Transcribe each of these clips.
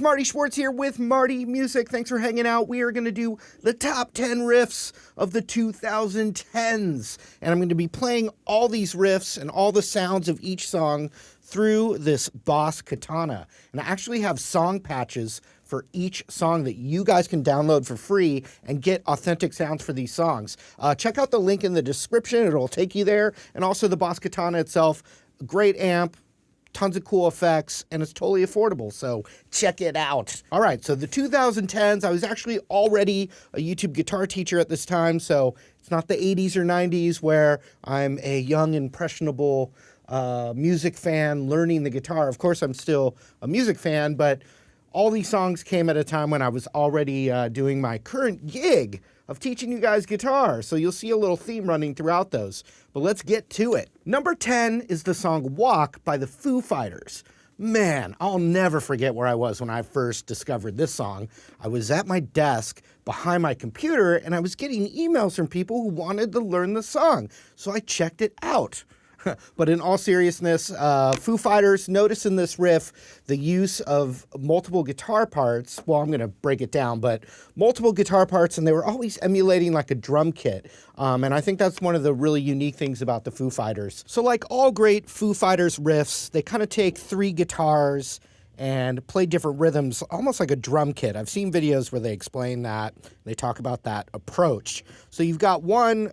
Marty Schwartz here with Marty Music. Thanks for hanging out. We are going to do the top 10 riffs of the 2010s. And I'm going to be playing all these riffs and all the sounds of each song through this Boss Katana. And I actually have song patches for each song that you guys can download for free and get authentic sounds for these songs. Check out the link in the description. It'll take you there. And also the Boss Katana itself, great amp, tons of cool effects, and it's totally affordable, so check it out. All right, so the 2010s, I was actually already a YouTube guitar teacher at this time, so it's not the 80s or 90s where I'm a young, impressionable music fan learning the guitar. Of course, I'm still a music fan, but all these songs came at a time when I was already doing my current gig of teaching you guys guitar, so you'll see a little theme running throughout those. But let's get to it. Number 10 is the song Walk by the Foo Fighters. Man, I'll never forget where I was when I first discovered this song. I was at my desk behind my computer and I was getting emails from people who wanted to learn the song, so I checked it out. But in all seriousness, Foo Fighters, notice in this riff the use of multiple guitar parts. Well, I'm going to break it down, but multiple guitar parts, and they were always emulating like a drum kit. And I think that's one of the really unique things about the Foo Fighters. So like all great Foo Fighters riffs, they kind of take 3 guitars and play different rhythms, almost like a drum kit. I've seen videos where they explain that. They talk about that approach. So you've got one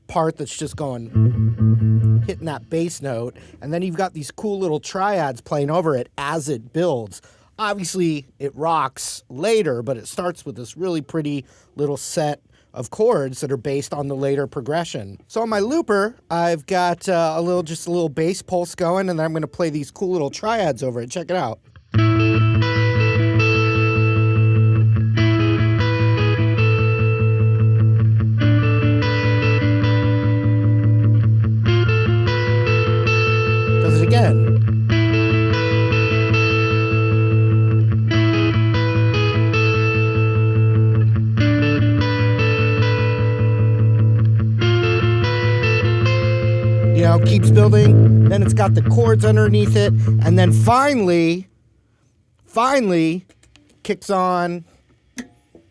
part that's just going, hitting that bass note, and then you've got these cool little triads playing over it as it builds. Obviously, it rocks later, but it starts with this really pretty little set of chords that are based on the later progression. So on my looper, I've got just a little bass pulse going, and then I'm going to play these cool little triads over it. Check it out. Does it again. Keeps building, then it's got the chords underneath it, and then finally kicks on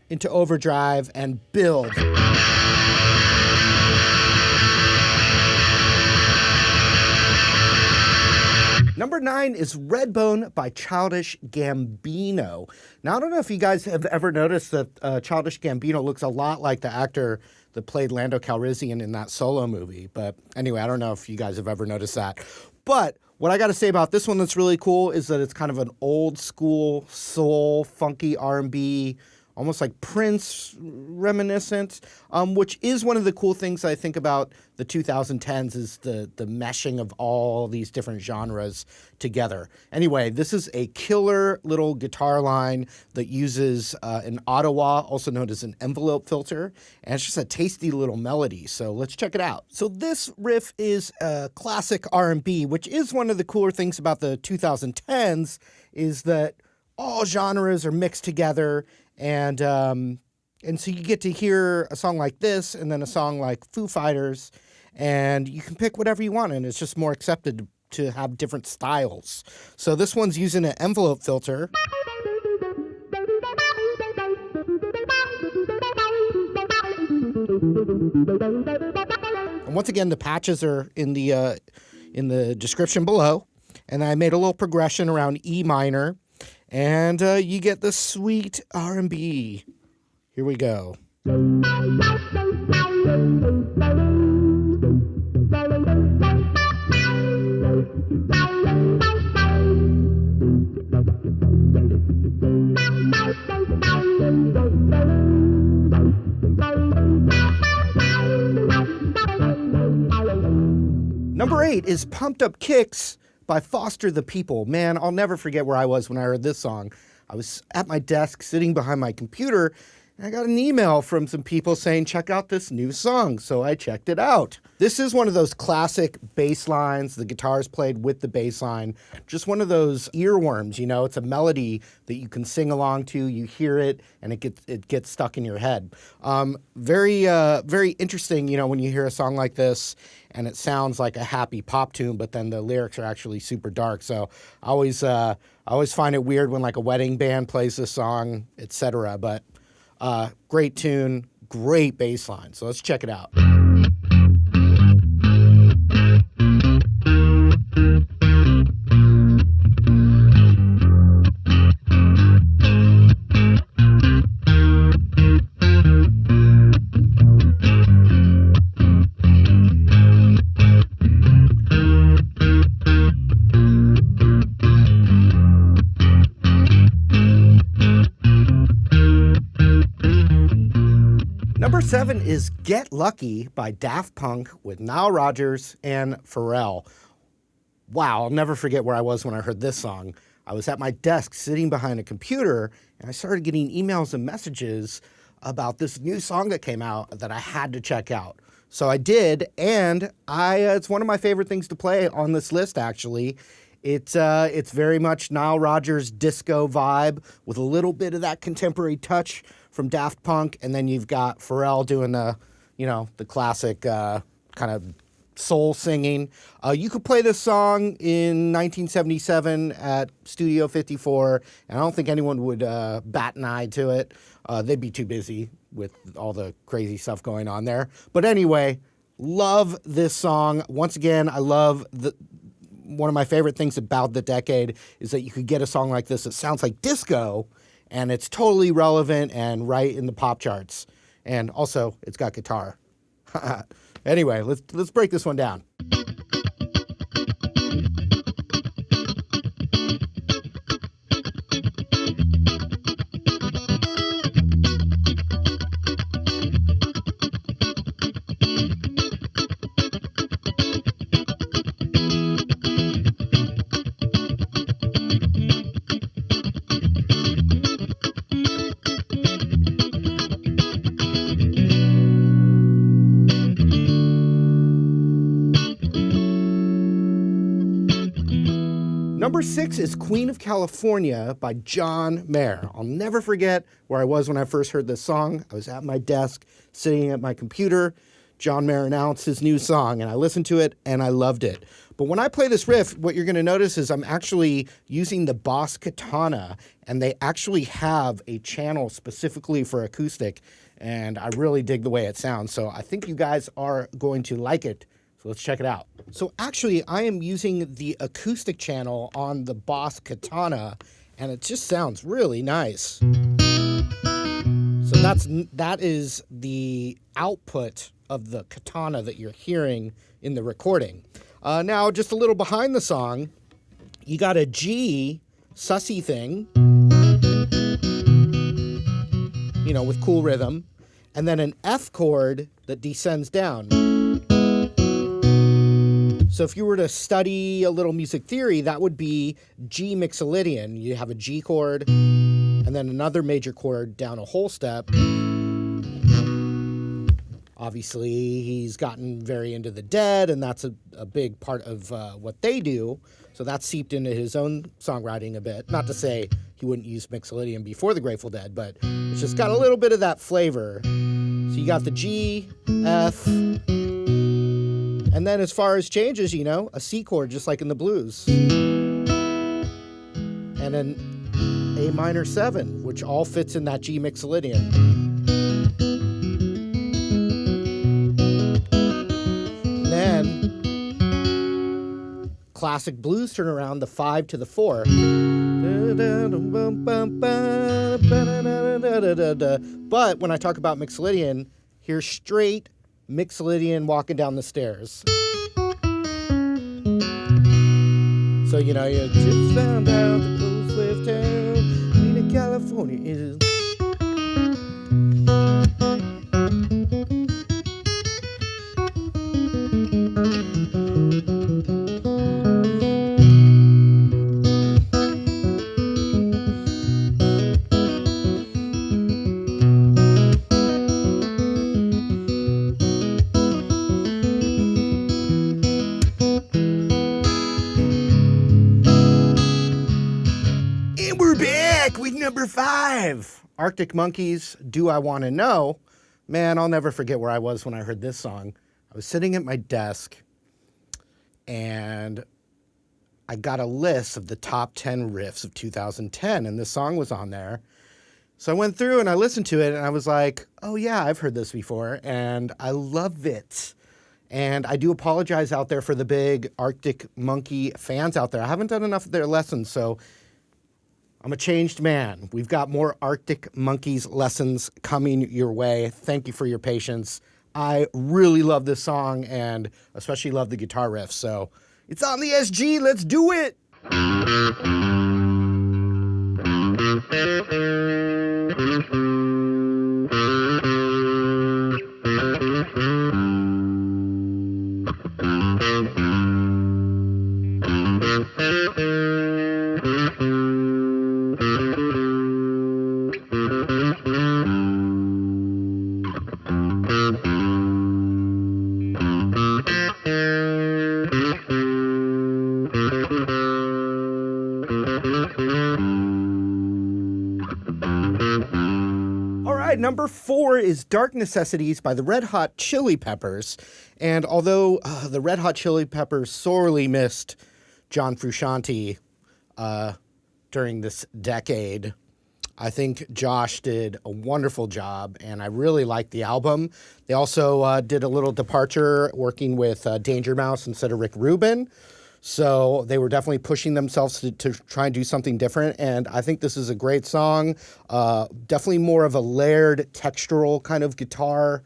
into overdrive and builds. Number 9 is Redbone by Childish Gambino. Now, I don't know if you guys have ever noticed that Childish Gambino looks a lot like the actor that played Lando Calrissian in that Solo movie. But anyway, I don't know if you guys have ever noticed that. But what I got to say about this one that's really cool is that it's kind of an old school soul, funky R&B, almost like Prince reminiscent, which is one of the cool things I think about the 2010s is the meshing of all these different genres together. Anyway, this is a killer little guitar line that uses an Ottawa, also known as an envelope filter, and it's just a tasty little melody. So let's check it out. So this riff is a classic R&B, which is one of the cooler things about the 2010s is that all genres are mixed together. And so you get to hear a song like this and then a song like Foo Fighters, and you can pick whatever you want, and it's just more accepted to have different styles. So this one's using an envelope filter. And once again, the patches are in the description below, and I made a little progression around E minor. And you get the sweet R&B. Here we go. Number 8 is Pumped Up Kicks by Foster the People. Man, I'll never forget where I was when I heard this song. I was at my desk sitting behind my computer, and I got an email from some people saying, check out this new song. So I checked it out. This is one of those classic bass lines. The guitar's played with the bass line. Just one of those earworms, you know. It's a melody that you can sing along to. You hear it, and it gets stuck in your head. Very interesting, you know, when you hear a song like this, and it sounds like a happy pop tune, but then the lyrics are actually super dark. So I always find it weird when like a wedding band plays this song, etc. But great tune, great bass line. So let's check it out. Number 7 is Get Lucky by Daft Punk with Nile Rodgers and Pharrell. Wow, I'll never forget where I was when I heard this song. I was at my desk sitting behind a computer, and I started getting emails and messages about this new song that came out that I had to check out. So I did, and it's one of my favorite things to play on this list, actually. It's very much Nile Rodgers disco vibe with a little bit of that contemporary touch from Daft Punk, and then you've got Pharrell doing the classic kind of soul singing. You could play this song in 1977 at Studio 54, and I don't think anyone would bat an eye to it. They'd be too busy with all the crazy stuff going on there. But anyway, love this song. Once again, I love one of my favorite things about the decade is that you could get a song like this that sounds like disco, and it's totally relevant and right in the pop charts. And also, it's got guitar. Anyway, let's break this one down. Number 6 is Queen of California by John Mayer. I'll never forget where I was when I first heard this song. I was at my desk, sitting at my computer. John Mayer announced his new song, and I listened to it, and I loved it. But when I play this riff, what you're going to notice is I'm actually using the Boss Katana, and they actually have a channel specifically for acoustic, and I really dig the way it sounds. So I think you guys are going to like it. So let's check it out. So actually, I am using the acoustic channel on the Boss Katana, and it just sounds really nice. So that is the output of the Katana that you're hearing in the recording. Now, just a little behind the song, you got a G sussy thing, you know, with cool rhythm, and then an F chord that descends down. So if you were to study a little music theory, that would be G mixolydian. You have a G chord and then another major chord down a whole step. Obviously, he's gotten very into the Dead, and that's a big part of what they do. So that's seeped into his own songwriting a bit. Not to say he wouldn't use mixolydian before the Grateful Dead, but it's just got a little bit of that flavor. So you got the G, F, and then as far as changes, you know, a C chord, just like in the blues. And an A minor 7, which all fits in that G mixolydian. And then, classic blues turnaround, the 5 to the 4. But when I talk about mixolydian, here's straight mixolydian walking down the stairs. So, you know, you just found out the coast left town, Queen of California is. And we're back with number 5. Arctic Monkeys, Do I Want to Know? Man, I'll never forget where I was when I heard this song. I was sitting at my desk, and I got a list of the top 10 riffs of 2010, and this song was on there. So I went through and I listened to it, and I was like, oh yeah, I've heard this before, and I love it. And I do apologize out there for the big Arctic Monkey fans out there. I haven't done enough of their lessons, so I'm a changed man. We've got more Arctic Monkeys lessons coming your way. Thank you for your patience. I really love this song and especially love the guitar riff. So it's on the SG. Let's do it. Number 4 is Dark Necessities by the Red Hot Chili Peppers. And although the Red Hot Chili Peppers sorely missed John Frusciante during this decade, I think Josh did a wonderful job, and I really liked the album. They also did a little departure working with Danger Mouse instead of Rick Rubin. So they were definitely pushing themselves to try and do something different. And I think this is a great song. Definitely more of a layered, textural kind of guitar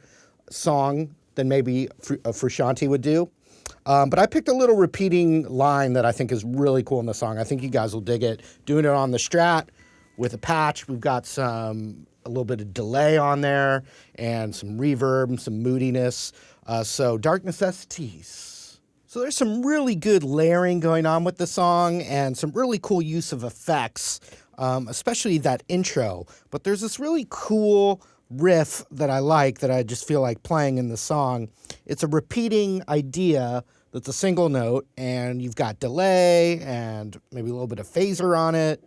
song than maybe Frusciante would do. But I picked a little repeating line that I think is really cool in the song. I think you guys will dig it. Doing it on the Strat with a patch. We've got a little bit of delay on there and some reverb and some moodiness. So Dark Necessities. So there's some really good layering going on with the song and some really cool use of effects, especially that intro. But there's this really cool riff that I like that I just feel like playing in the song. It's a repeating idea that's a single note, and you've got delay and maybe a little bit of phaser on it.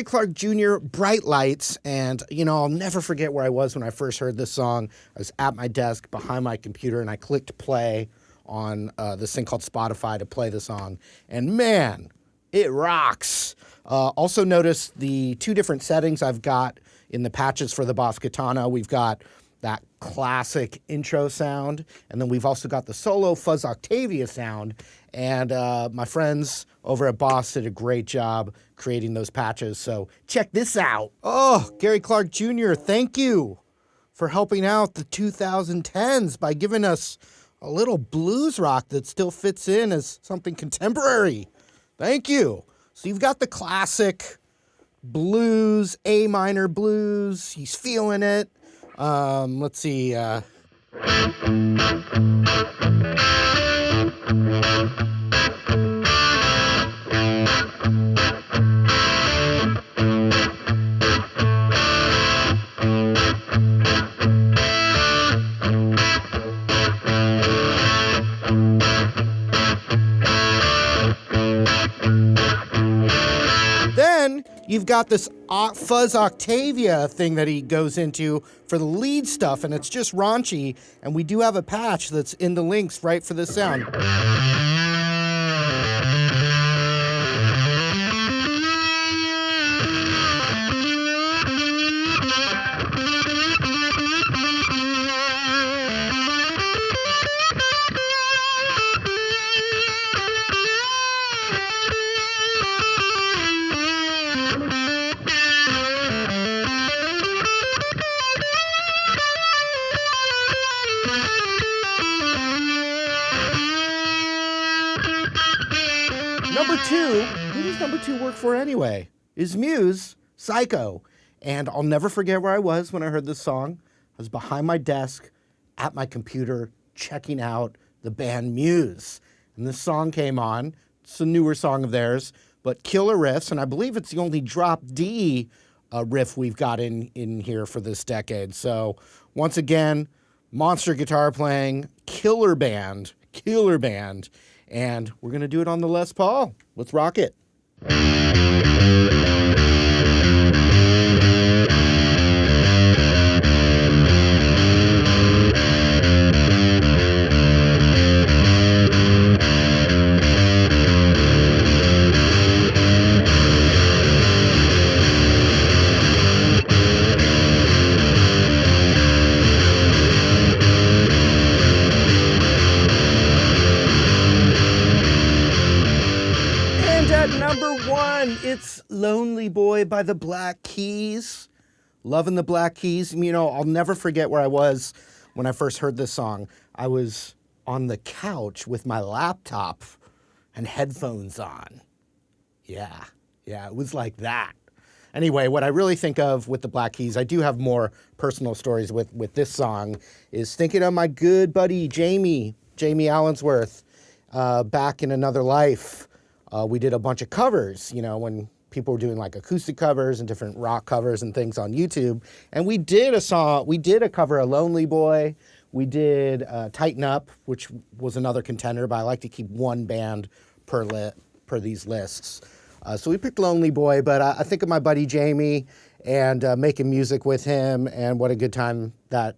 Clark Jr., Bright Lights, and, I'll never forget where I was when I first heard this song. I was at my desk behind my computer, and I clicked play on this thing called Spotify to play the song, and man, it rocks. Also notice the 2 different settings I've got in the patches for the Boss Katana. We've got that classic intro sound, and then we've also got the solo Fuzz Octavia sound, and my friends over at Boss did a great job creating those patches, so check this out. Oh, Gary Clark Jr., thank you for helping out the 2010s by giving us a little blues rock that still fits in as something contemporary. Thank you. So you've got the classic blues, A minor blues. He's feeling it. Let's see. Then you've got this Fuzz Octavia thing that he goes into for the lead stuff, and it's just raunchy, and we do have a patch that's in the links right for this sound. 2, who does number 2 work for anyway? Is Muse Psycho. And I'll never forget where I was when I heard this song. I was behind my desk at my computer checking out the band Muse. And this song came on. It's a newer song of theirs, but killer riffs. And I believe it's the only drop D riff we've got in here for this decade. So once again, monster guitar playing, killer band. And we're going to do it on the Les Paul. Let's rock it. Number 1, it's Lonely Boy by the Black Keys. Loving the Black Keys. You know, I'll never forget where I was when I first heard this song. I was on the couch with my laptop and headphones on. Yeah, it was like that. Anyway, what I really think of with the Black Keys, I do have more personal stories with this song, is thinking of my good buddy Jamie Allensworth, back in another life. We did a bunch of covers, you know, when people were doing like acoustic covers and different rock covers and things on YouTube. And we did a cover of Lonely Boy. We did Tighten Up, which was another contender, but I like to keep one band per these lists. So we picked Lonely Boy, but I think of my buddy Jamie and making music with him, and what a good time that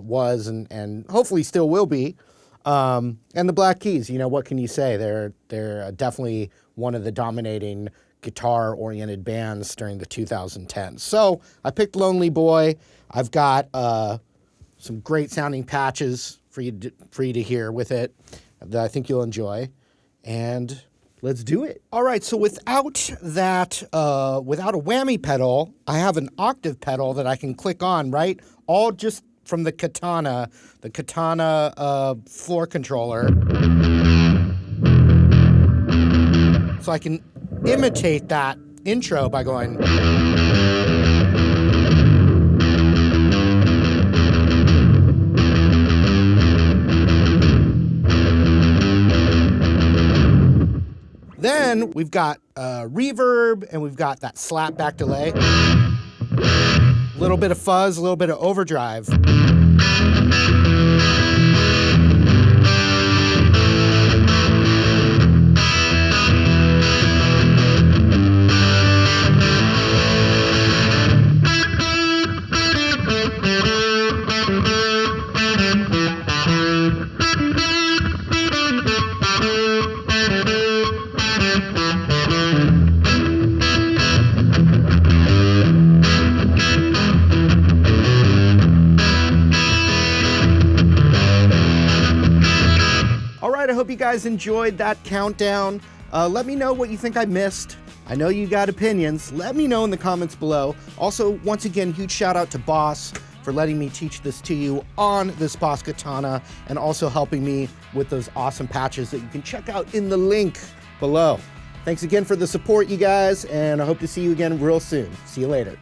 was, and hopefully still will be. And the Black Keys, you know, what can you say? They're definitely one of the dominating guitar-oriented bands during the 2010s. So I picked Lonely Boy. I've got some great sounding patches for you to hear with it that I think you'll enjoy. And let's do it. All right, so without a whammy pedal, I have an octave pedal that I can click on, right? All just from the Katana floor controller. So I can imitate that intro by going. Then we've got reverb, and we've got that slap back delay. A little bit of fuzz, a little bit of overdrive. I hope you guys enjoyed that countdown. Let me know what you think I missed. I know you got opinions. Let me know in the comments below. Also, once again, huge shout out to Boss for letting me teach this to you on this Boss Katana, and also helping me with those awesome patches that you can check out in the link below. Thanks again for the support, you guys, and I hope to see you again real soon. See you later.